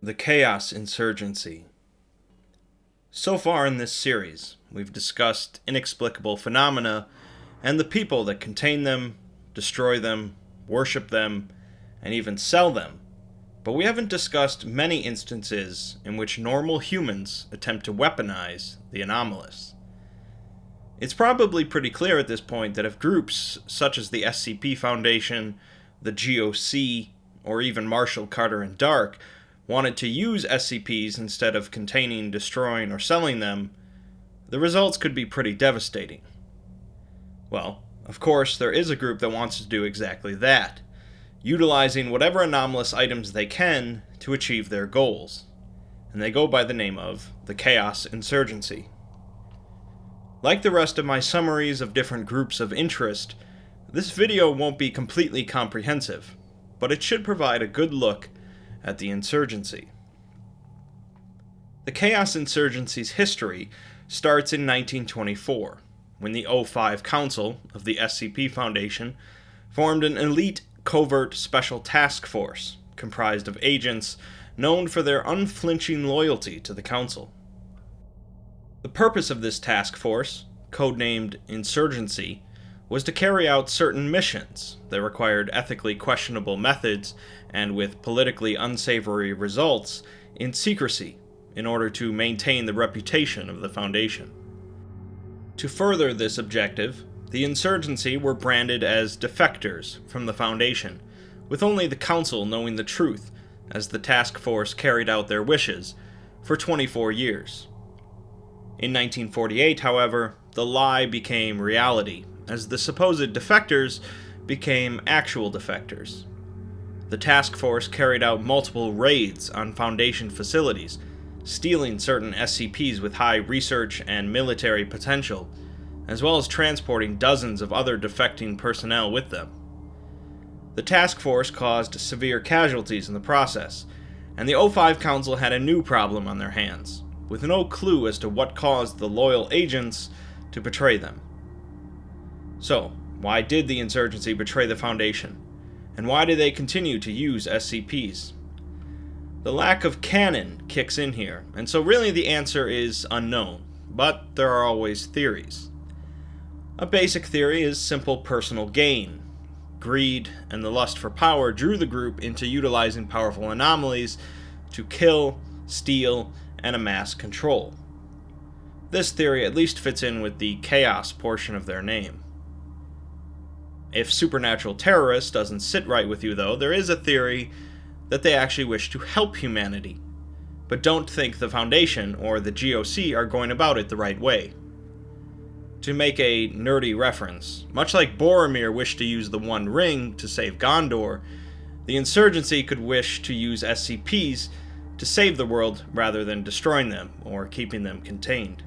The Chaos Insurgency. So far in this series, we've discussed inexplicable phenomena and the people that contain them, destroy them, worship them, and even sell them, but we haven't discussed many instances in which normal humans attempt to weaponize the anomalous. It's probably pretty clear at this point that if groups such as the SCP Foundation, the GOC, or even Marshall, Carter, and Dark wanted to use SCPs instead of containing, destroying, or selling them, the results could be pretty devastating. Well, of course, there is a group that wants to do exactly that, utilizing whatever anomalous items they can to achieve their goals, and they go by the name of the Chaos Insurgency. Like the rest of my summaries of different groups of interest, this video won't be completely comprehensive, but it should provide a good look at the insurgency. The Chaos Insurgency's history starts in 1924, when the O5 Council of the SCP Foundation formed an elite covert special task force comprised of agents known for their unflinching loyalty to the Council. The purpose of this task force, codenamed Insurgency, was to carry out certain missions that required ethically questionable methods and with politically unsavory results in secrecy in order to maintain the reputation of the Foundation. To further this objective, the Insurgency were branded as defectors from the Foundation, with only the Council knowing the truth as the task force carried out their wishes for 24 years. In 1948, however, the lie became reality, as the supposed defectors became actual defectors. The task force carried out multiple raids on Foundation facilities, stealing certain SCPs with high research and military potential, as well as transporting dozens of other defecting personnel with them. The task force caused severe casualties in the process, and the O5 Council had a new problem on their hands, with no clue as to what caused the loyal agents to betray them. So, why did the Insurgency betray the Foundation? And why do they continue to use SCPs? The lack of canon kicks in here, and so really the answer is unknown, but there are always theories. A basic theory is simple personal gain. Greed and the lust for power drew the group into utilizing powerful anomalies to kill, steal, and amass control. This theory at least fits in with the chaos portion of their name. If supernatural terrorist doesn't sit right with you, though, there is a theory that they actually wish to help humanity, but don't think the Foundation or the GOC are going about it the right way. To make a nerdy reference, much like Boromir wished to use the One Ring to save Gondor, the Insurgency could wish to use SCPs to save the world rather than destroying them or keeping them contained.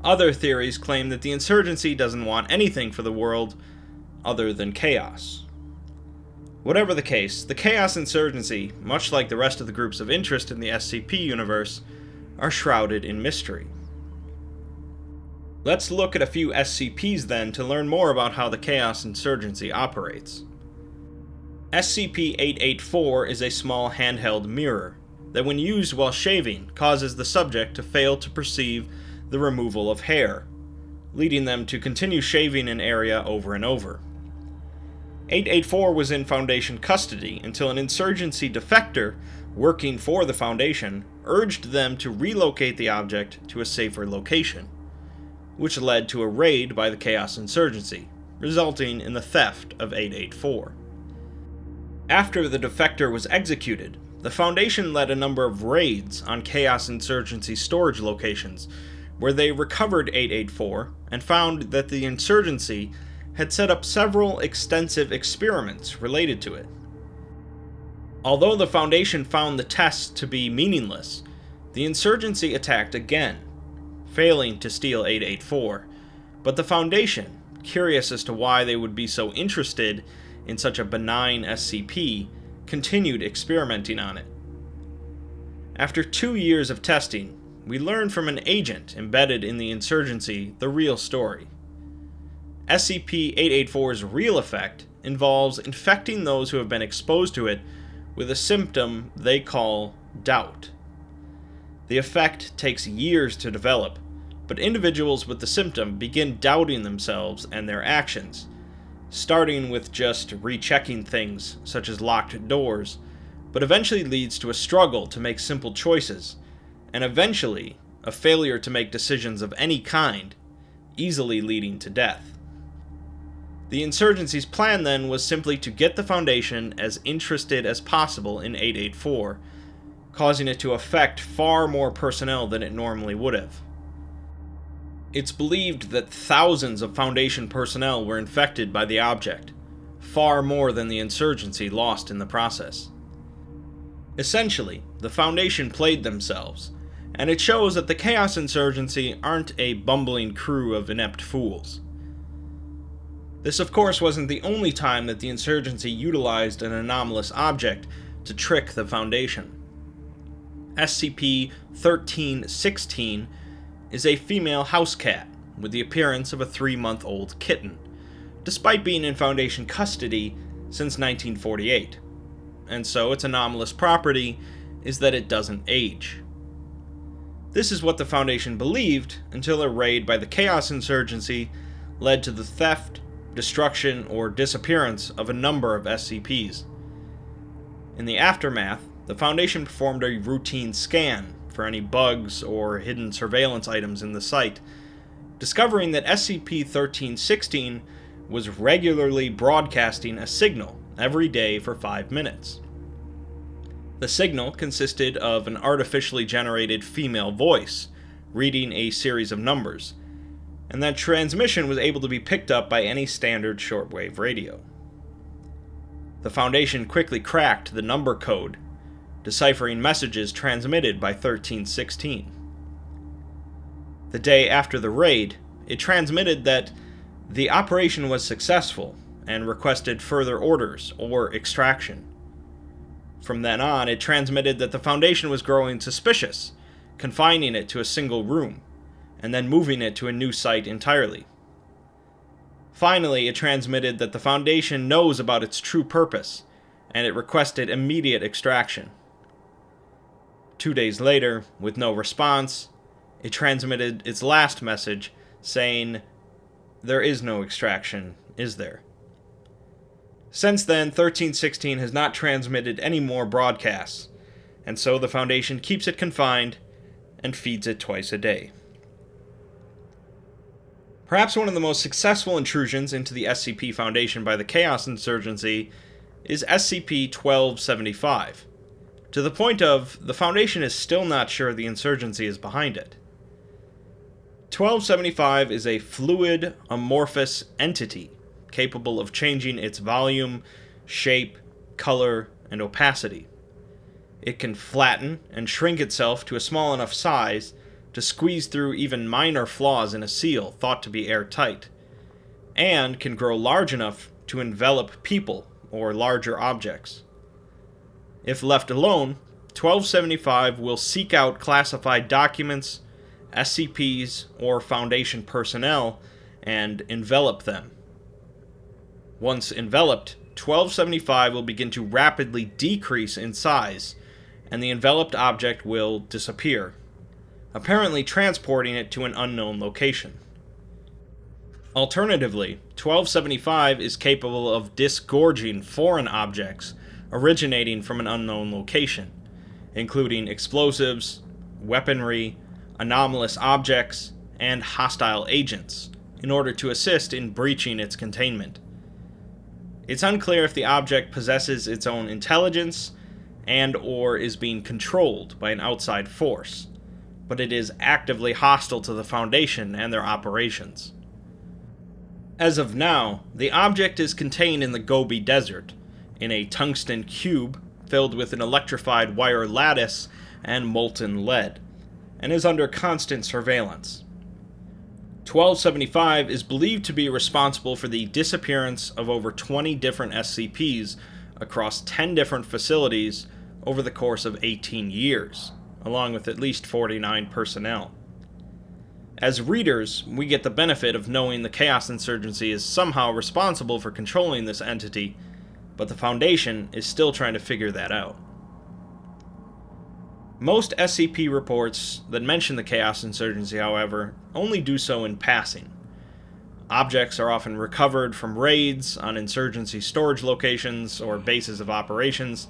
Other theories claim that the Insurgency doesn't want anything for the world other than chaos. Whatever the case, the Chaos Insurgency, much like the rest of the groups of interest in the SCP universe, are shrouded in mystery. Let's look at a few SCPs then to learn more about how the Chaos Insurgency operates. SCP-884 is a small handheld mirror that, when used while shaving, causes the subject to fail to perceive the removal of hair, leading them to continue shaving an area over and over. 884 was in Foundation custody until an Insurgency defector working for the Foundation urged them to relocate the object to a safer location, which led to a raid by the Chaos Insurgency, resulting in the theft of 884. After the defector was executed, the Foundation led a number of raids on Chaos Insurgency storage locations, where they recovered 884 and found that the Insurgency had set up several extensive experiments related to it. Although the Foundation found the tests to be meaningless, the Insurgency attacked again, failing to steal 884, but the Foundation, curious as to why they would be so interested in such a benign SCP, continued experimenting on it. After 2 years of testing, we learned from an agent embedded in the Insurgency the real story. SCP-884's real effect involves infecting those who have been exposed to it with a symptom they call doubt. The effect takes years to develop, but individuals with the symptom begin doubting themselves and their actions, starting with just rechecking things, such as locked doors, but eventually leads to a struggle to make simple choices, and eventually a failure to make decisions of any kind, easily leading to death. The Insurgency's plan then was simply to get the Foundation as interested as possible in 884, causing it to affect far more personnel than it normally would have. It's believed that thousands of Foundation personnel were infected by the object, far more than the Insurgency lost in the process. Essentially, the Foundation played themselves, and it shows that the Chaos Insurgency aren't a bumbling crew of inept fools. This, of course, wasn't the only time that the Insurgency utilized an anomalous object to trick the Foundation. Scp-1361 is a female house cat with the appearance of a 3-month-old kitten, despite being in Foundation custody since 1948, and so its anomalous property is that it doesn't age. This is what the Foundation believed until a raid by the Chaos Insurgency led to the theft, destruction, or disappearance of a number of SCPs. In the aftermath, the Foundation performed a routine scan for any bugs or hidden surveillance items in the site, discovering that SCP-1361 was regularly broadcasting a signal every day for 5 minutes. The signal consisted of an artificially generated female voice reading a series of numbers, and that transmission was able to be picked up by any standard shortwave radio. The Foundation quickly cracked the number code, deciphering messages transmitted by 1361. The day after the raid, it transmitted that the operation was successful and requested further orders or extraction. From then on, it transmitted that the Foundation was growing suspicious, confining it to a single room, and then moving it to a new site entirely. Finally, it transmitted that the Foundation knows about its true purpose, and it requested immediate extraction. 2 days later, with no response, it transmitted its last message saying, "There is no extraction, is there?" Since then, 1361 has not transmitted any more broadcasts, and so the Foundation keeps it confined and feeds it twice a day. Perhaps one of the most successful intrusions into the SCP Foundation by the Chaos Insurgency is SCP-1275, to the point of the Foundation is still not sure the Insurgency is behind it. 1275 is a fluid, amorphous entity capable of changing its volume, shape, color, and opacity. It can flatten and shrink itself to a small enough size to squeeze through even minor flaws in a seal thought to be airtight, and can grow large enough to envelop people or larger objects. If left alone, 1275 will seek out classified documents, SCPs, or Foundation personnel and envelop them. Once enveloped, 1275 will begin to rapidly decrease in size, and the enveloped object will disappear, apparently transporting it to an unknown location. Alternatively, 1275 is capable of disgorging foreign objects originating from an unknown location, including explosives, weaponry, anomalous objects, and hostile agents, in order to assist in breaching its containment. It's unclear if the object possesses its own intelligence and/or is being controlled by an outside force, but it is actively hostile to the Foundation and their operations. As of now, the object is contained in the Gobi Desert, in a tungsten cube filled with an electrified wire lattice and molten lead, and is under constant surveillance. 1275 is believed to be responsible for the disappearance of over 20 different SCPs across 10 different facilities over the course of 18 years, along with at least 49 personnel. As readers, we get the benefit of knowing the Chaos Insurgency is somehow responsible for controlling this entity, but the Foundation is still trying to figure that out. Most SCP reports that mention the Chaos Insurgency, however, only do so in passing. Objects are often recovered from raids on Insurgency storage locations or bases of operations,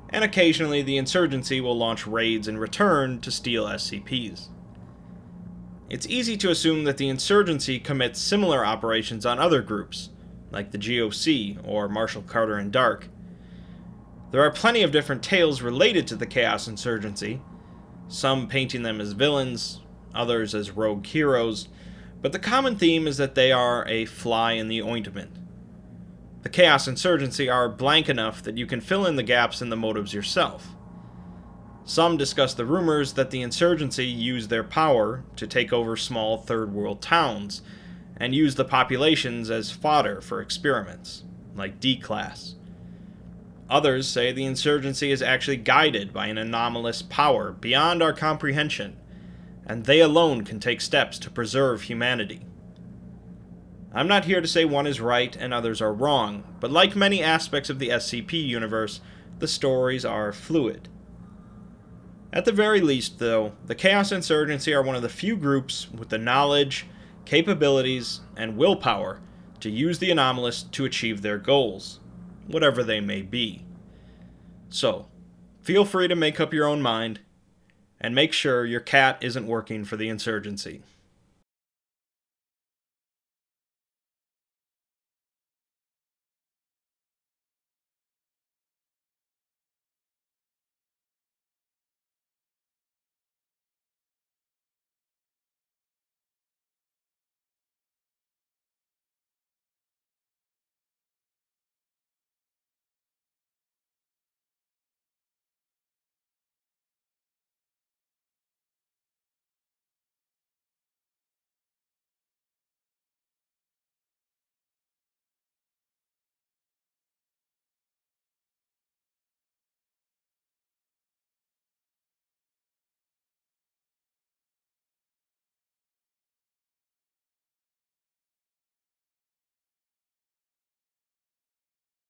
and occasionally the Insurgency will launch raids in return to steal SCPs. It's easy to assume that the Insurgency commits similar operations on other groups, like the GOC or Marshall Carter and Dark. There are plenty of different tales related to the Chaos Insurgency, some painting them as villains, others as rogue heroes, but the common theme is that they are a fly in the ointment. The Chaos Insurgency are blank enough that you can fill in the gaps in the motives yourself. Some discuss the rumors that the Insurgency use their power to take over small third-world towns, and use the populations as fodder for experiments, like D-Class. Others say the Insurgency is actually guided by an anomalous power beyond our comprehension, and they alone can take steps to preserve humanity. I'm not here to say one is right and others are wrong, but like many aspects of the SCP universe, the stories are fluid. At the very least, though, the Chaos Insurgency are one of the few groups with the knowledge, capabilities, and willpower to use the anomalous to achieve their goals, whatever they may be. So, feel free to make up your own mind, and make sure your cat isn't working for the Insurgency.